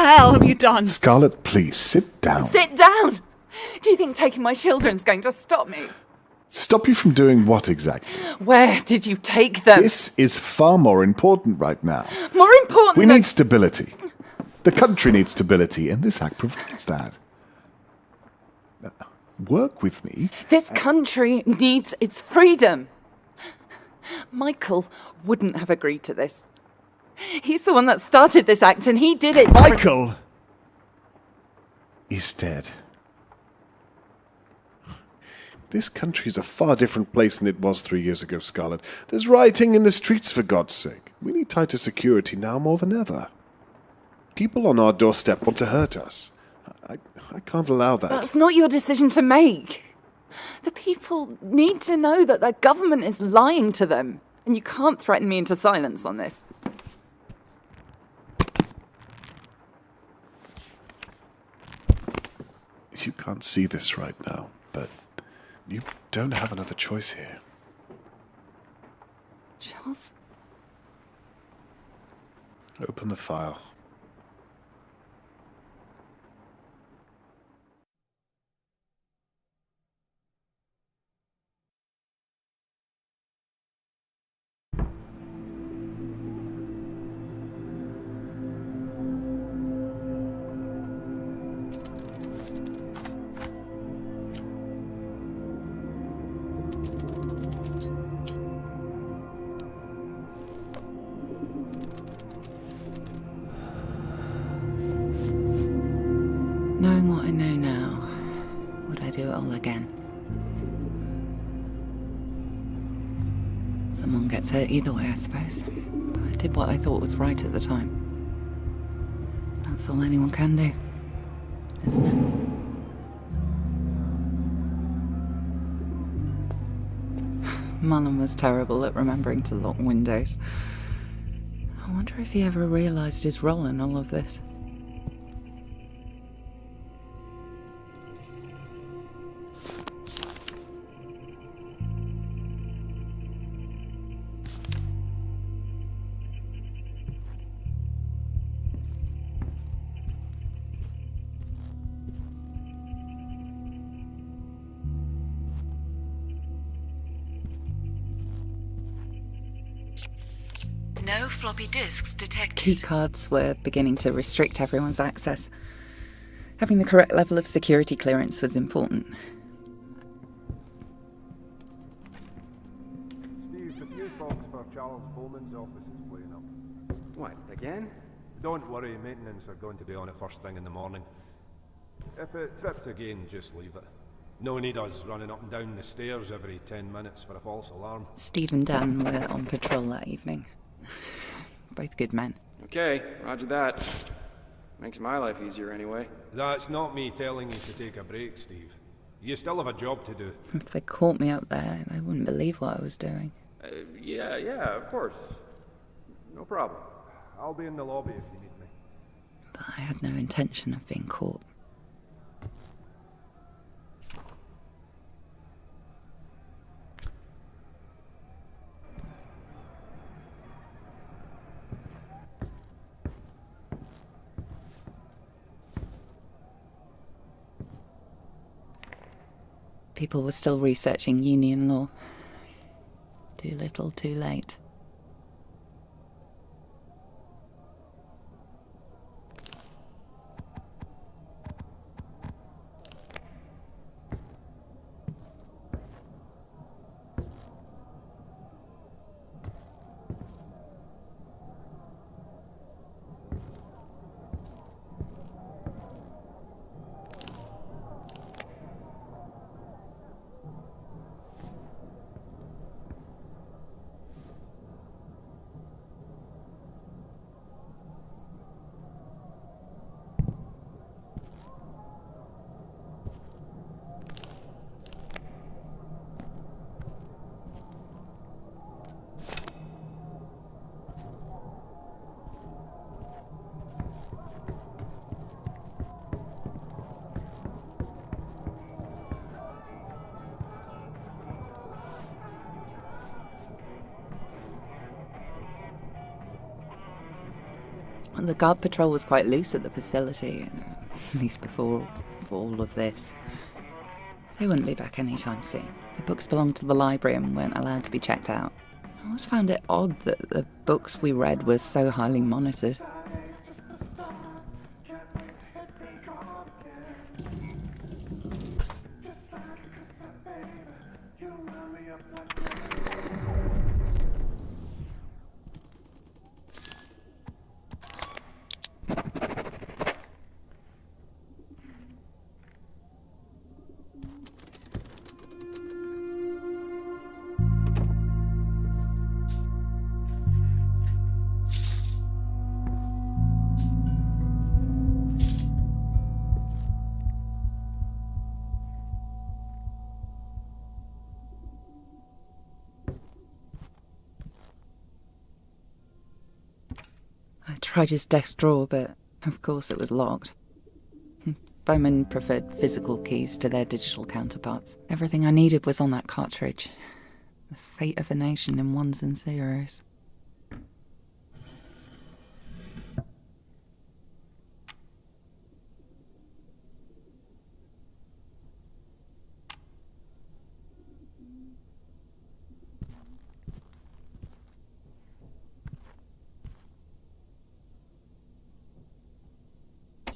hell have you done? Scarlett, please, sit down. Sit down! Do you think taking my children's going to stop me? Stop you from doing what exactly? Where did you take them? This is far more important right now. More important We than... need stability. The country needs stability, and this act provides that. Work with me. This country needs its freedom. Michael wouldn't have agreed to this. He's the one that started this act, and he did it... Michael is dead. This country is a far different place than it was 3 years ago, Scarlett. There's rioting in the streets, for God's sake. We need tighter security now more than ever. People on our doorstep want to hurt us. I can't allow that. That's not your decision to make. The people need to know that their government is lying to them, and you can't threaten me into silence on this. You can't see this right now, but you don't have another choice here. Charles? Open the file. Knowing what I know now, would I do it all again? Someone gets hurt either way, I suppose. But I did what I thought was right at the time. That's all anyone can do, isn't it? Mullen was terrible at remembering to lock windows. I wonder if he ever realised his role in all of this. No floppy disks detected. Keycards were beginning to restrict everyone's access. Having the correct level of security clearance was important. Steve, the fuse box for Charles Bowman's office is playing up. What, again? Don't worry, maintenance are going to be on it first thing in the morning. If it trips again, just leave it. No need us running up and down the stairs every 10 minutes for a false alarm. Steve and Dan were on patrol that evening. Both good men. Okay, roger that. Makes my life easier anyway. That's not me telling you to take a break, Steve. You still have a job to do. If they caught me up there, they wouldn't believe what I was doing. Yeah, of course. No problem. I'll be in the lobby if you need me. But I had no intention of being caught. People were still researching union law. Too little, too late. The guard patrol was quite loose at the facility, at least before all of this. They wouldn't be back anytime soon. The books belonged to the library and weren't allowed to be checked out. I always found it odd that the books we read were so highly monitored. I tried his desk drawer, but of course it was locked. Bowman preferred physical keys to their digital counterparts. Everything I needed was on that cartridge. The fate of a nation in ones and zeros.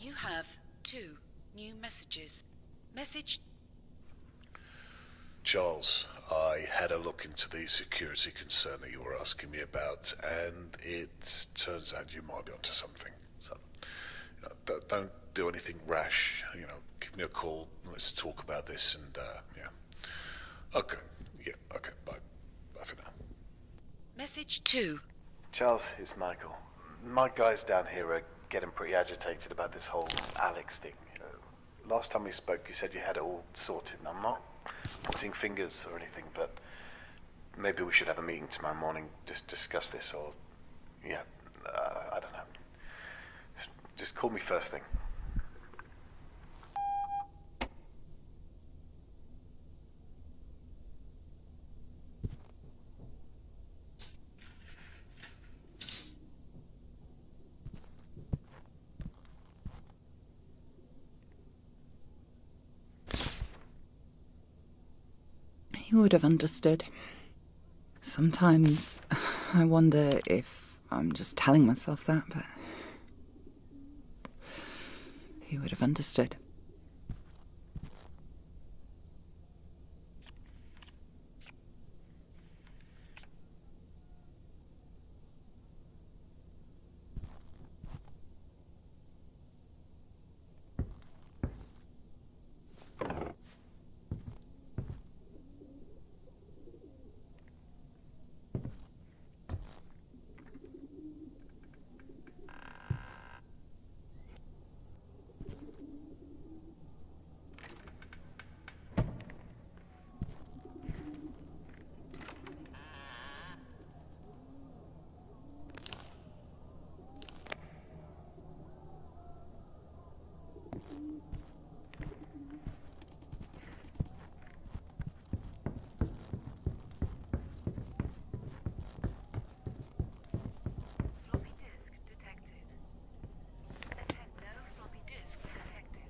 You have 2 new messages. Message. Charles, I had a look into the security concern that you were asking me about, and it turns out you might be onto something. So, don't do anything rash. Give me a call. Let's talk about this, and yeah. Okay. Yeah. Okay. Bye. Bye for now. Message 2. Charles, it's Michael. My guys down here are getting pretty agitated about this whole Alex thing. Last time we spoke, you said you had it all sorted, and I'm not pointing fingers or anything, but maybe we should have a meeting tomorrow morning, just discuss this, or, yeah, I don't know. Just call me first thing. He would have understood. Sometimes I wonder if I'm just telling myself that, but he would have understood. Floppy disk detected. Attend no floppy disks detected.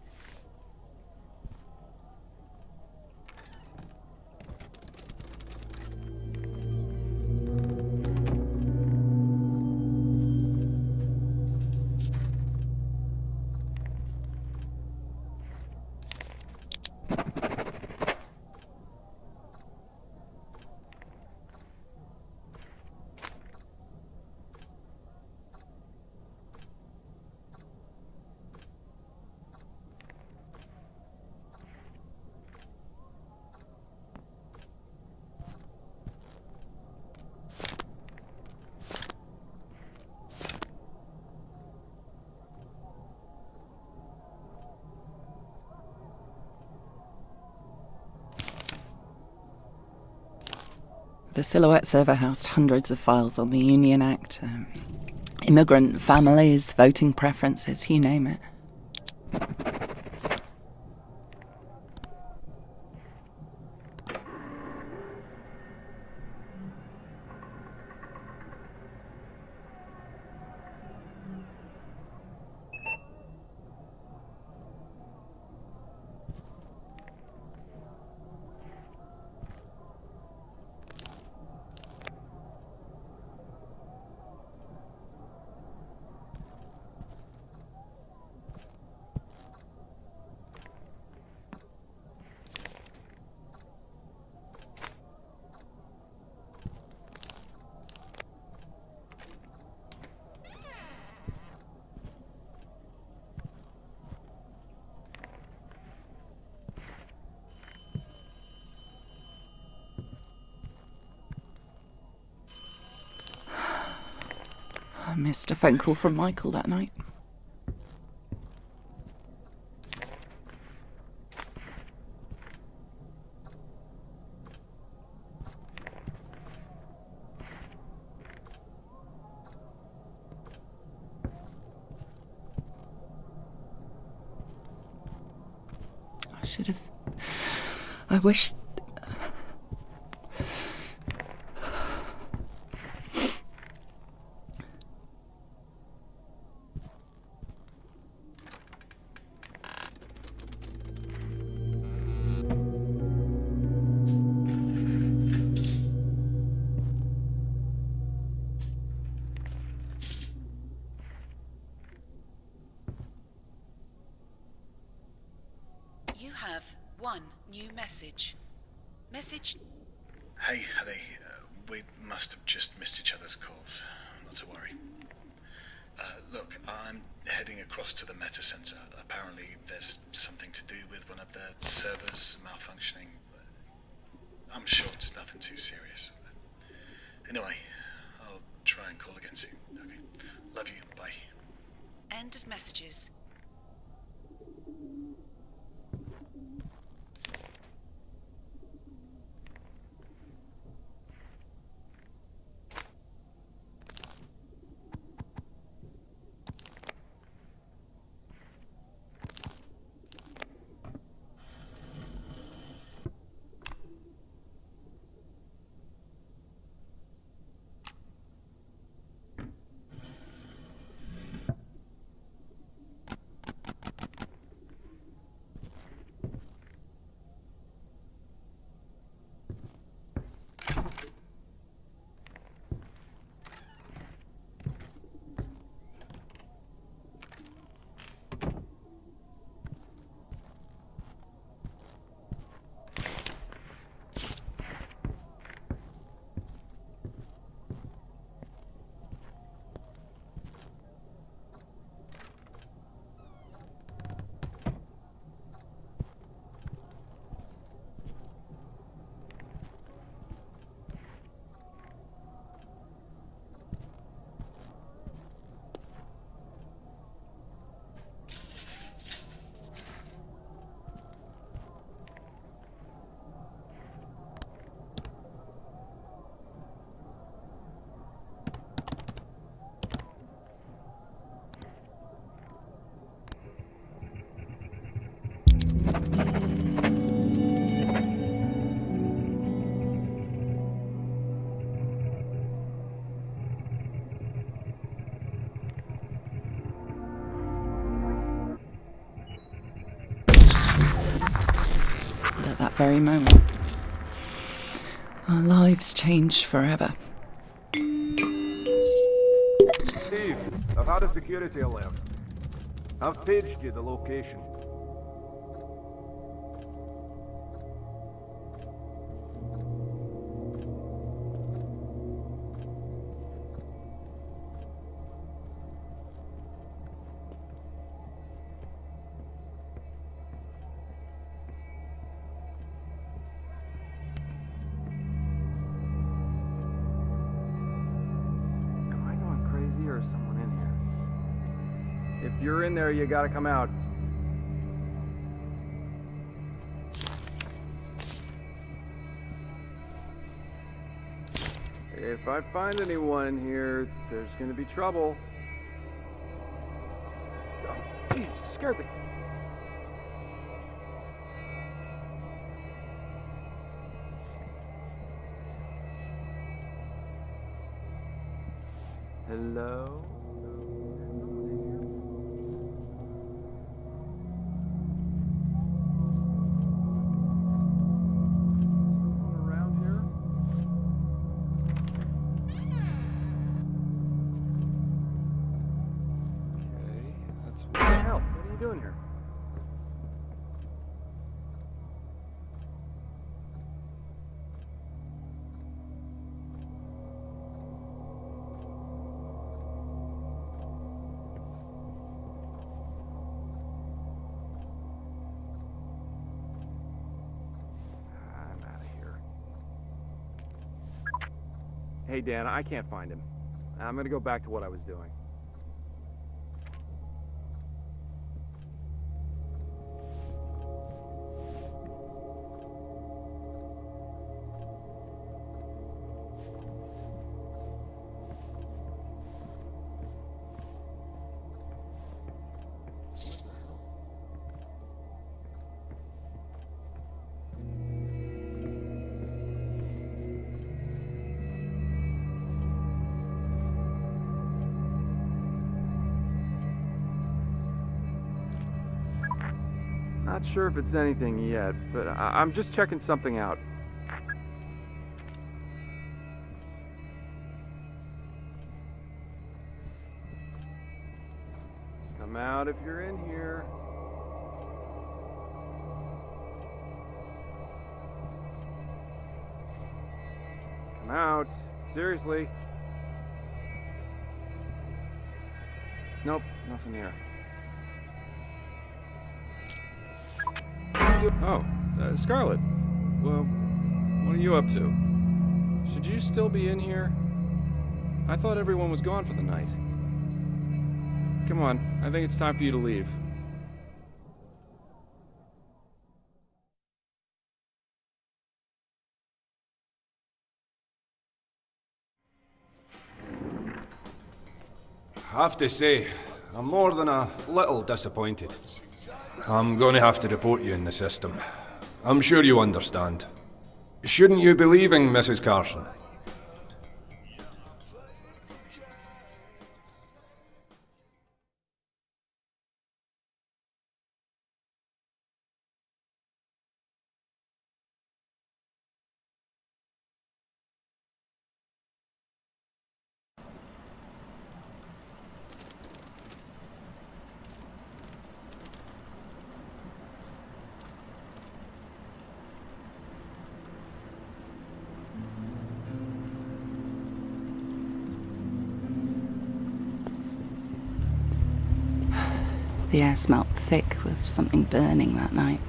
The Silhouette server housed hundreds of files on the Union Act, immigrant families, voting preferences, you name it. missed a phone call from Michael that night. I wish... You have one new message. Message. Hey, honey. We must have just missed each other's calls. Not to worry. Look, I'm heading across to the Meta Center. Apparently there's something to do with one of the servers malfunctioning. I'm sure it's nothing too serious. Anyway, I'll try and call again soon. Okay. Love you. Bye. End of messages. At that very moment, our lives changed forever. Steve, I've had a security alert. I've paged you the location. Or someone in here. If you're in there, you gotta come out. If I find anyone in here, there's gonna be trouble. Oh, jeez, you scared me. Hello? Someone around here? Okay, that's What the hell? What are you doing here? Hey, Dan, I can't find him. I'm gonna go back to what I was doing. Not sure if it's anything yet, but I'm just checking something out. Come out if you're in here. Come out. Seriously. Nope, nothing here. Oh, Scarlett. Well, what are you up to? Should you still be in here? I thought everyone was gone for the night. Come on, I think it's time for you to leave. I have to say, I'm more than a little disappointed. I'm going to have to report you in the system. I'm sure you understand. Shouldn't you be leaving, Mrs. Carson? The air smelt thick with something burning that night.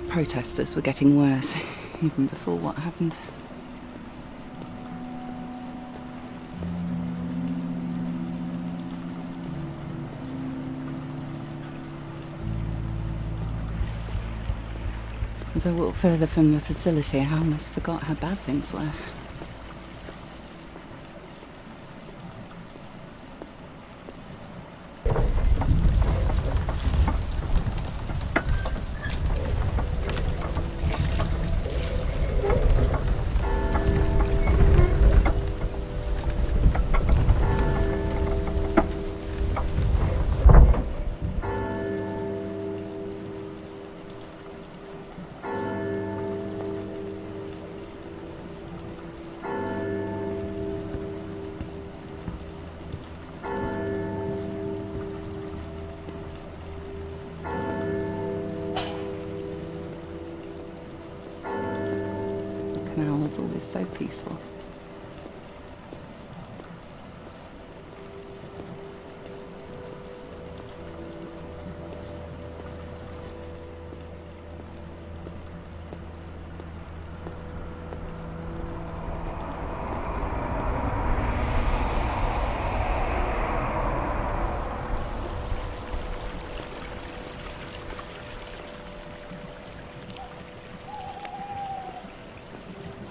Protesters were getting worse, even before what happened. As I walked further from the facility, I almost forgot how bad things were. The canal was always so peaceful.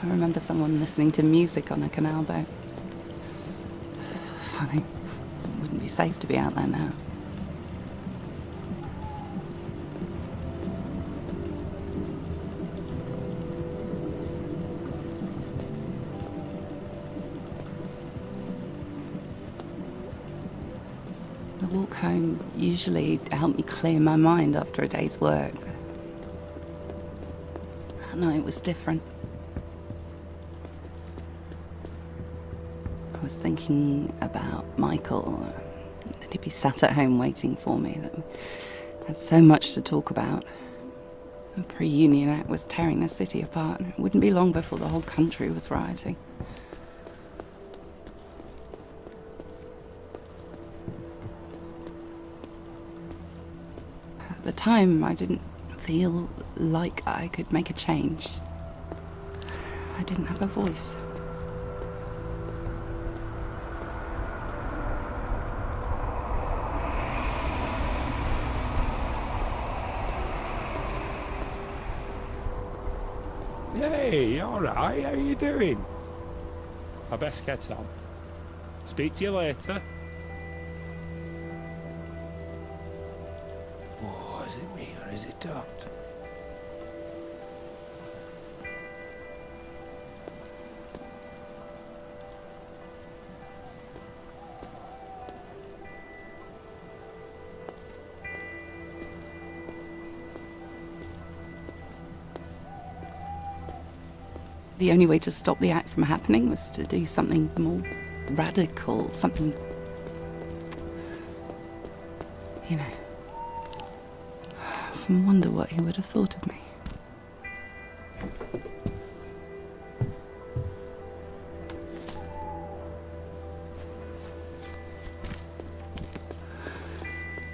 I remember someone listening to music on a canal boat. Funny. It wouldn't be safe to be out there now. The walk home usually helped me clear my mind after a day's work. But that night was different. I was thinking about Michael, that he'd be sat at home waiting for me, that we had so much to talk about. The pre-Union Act was tearing the city apart, and it wouldn't be long before the whole country was rioting. At the time, I didn't feel like I could make a change. I didn't have a voice. Hey, alright, how you doing? I best get on. Speak to you later. Oh, is it me or is it Dot? The only way to stop the act from happening was to do something more radical, something, you know. I often wonder what he would have thought of me.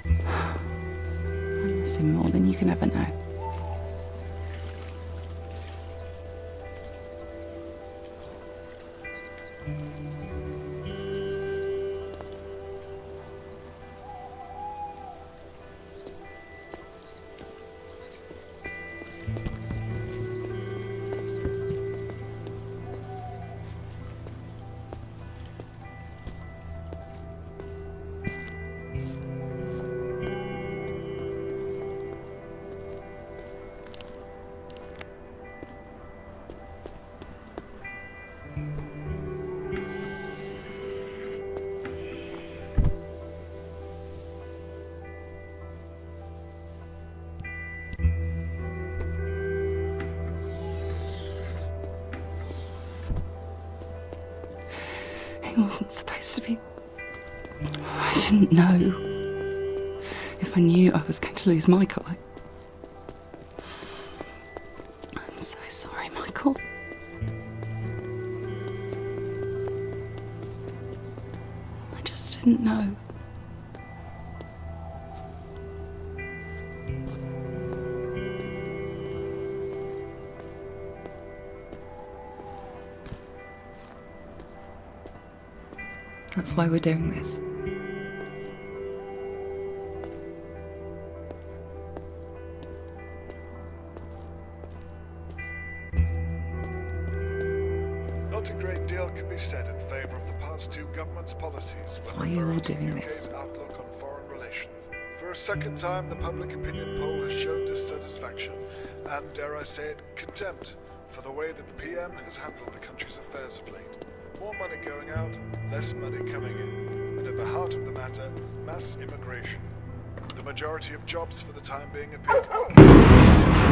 I miss him more than you can ever know. He wasn't supposed to be. I didn't know. If I knew I was going to lose Michael, I'm so sorry, Michael. I just didn't know. That's why we're doing this. Not a great deal can be said in favour of the past two governments' policies. That's why you're all doing the this. UK's outlook on foreign relations. For a second time, the public opinion poll has shown dissatisfaction and, dare I say it, contempt for the way that the PM has handled the country's affairs of late. More money going out, less money coming in. And at the heart of the matter, mass immigration. The majority of jobs for the time being appear to...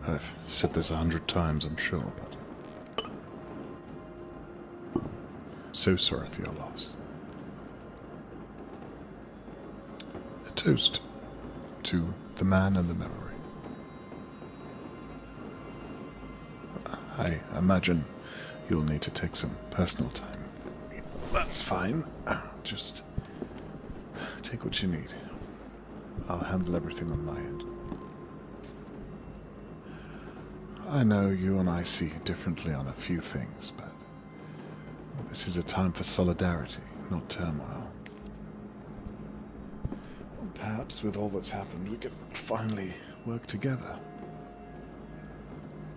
I've said this 100 times, I'm sure, but... so sorry for your loss. A toast to the man and the memory. I imagine you'll need to take some personal time. That's fine. Just take what you need. I'll handle everything on my end. I know you and I see differently on a few things, but this is a time for solidarity, not turmoil. Well, perhaps with all that's happened, we can finally work together.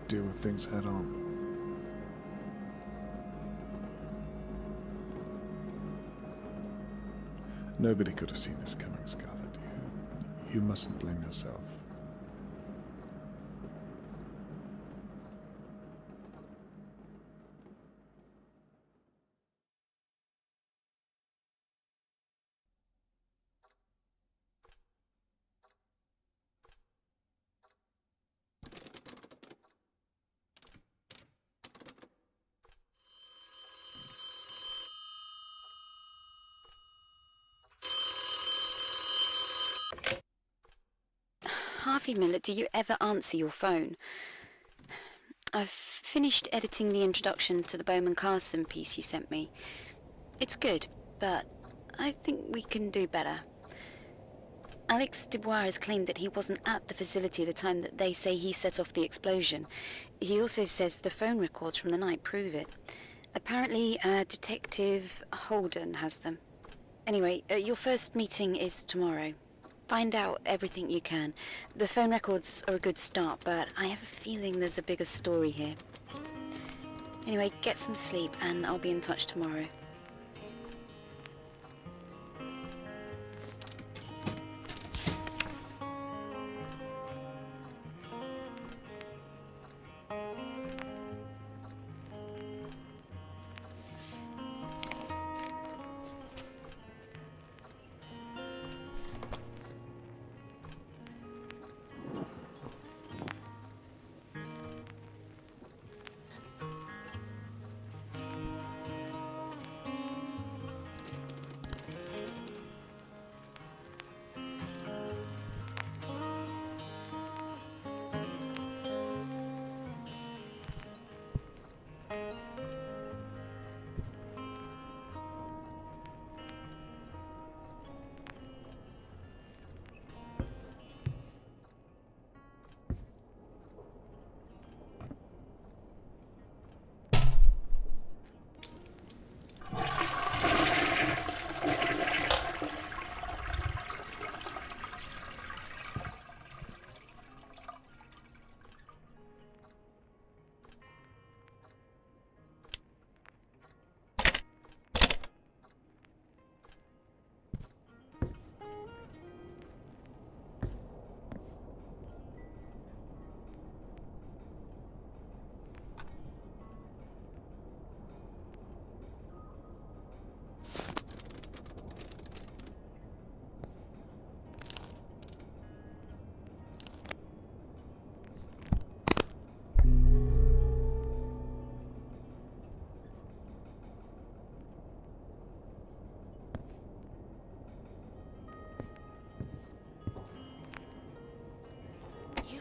Deal with things head on. Nobody could have seen this coming, Scarlett. You mustn't blame yourself. Harvey Miller, do you ever answer your phone? I've finished editing the introduction to the Bowman Carson piece you sent me. It's good, but I think we can do better. Alex Dubois has claimed that he wasn't at the facility at the time that they say he set off the explosion. He also says the phone records from the night prove it. Apparently, Detective Holden has them. Anyway, your first meeting is tomorrow. Find out everything you can. The phone records are a good start, but I have a feeling there's a bigger story here. Anyway, get some sleep and I'll be in touch tomorrow.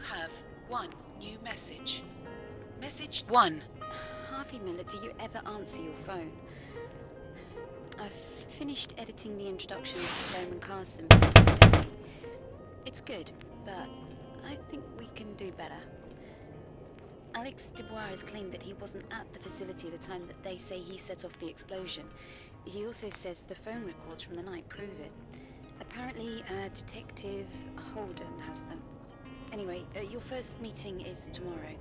Have one new message. Message 1. Harvey Miller, do you ever answer your phone? I've finished editing the introduction to the Bowman Carson piece you sent me. It's good, but I think we can do better. Alex Dubois has claimed that he wasn't at the facility at the time that they say he set off the explosion. He also says the phone records from the night prove it. Apparently, Detective Holden has them. Anyway, your first meeting is tomorrow.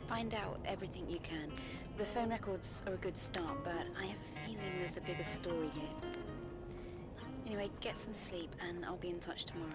Find out everything you can. The phone records are a good start, but I have a feeling there's a bigger story here. Anyway, get some sleep and I'll be in touch tomorrow.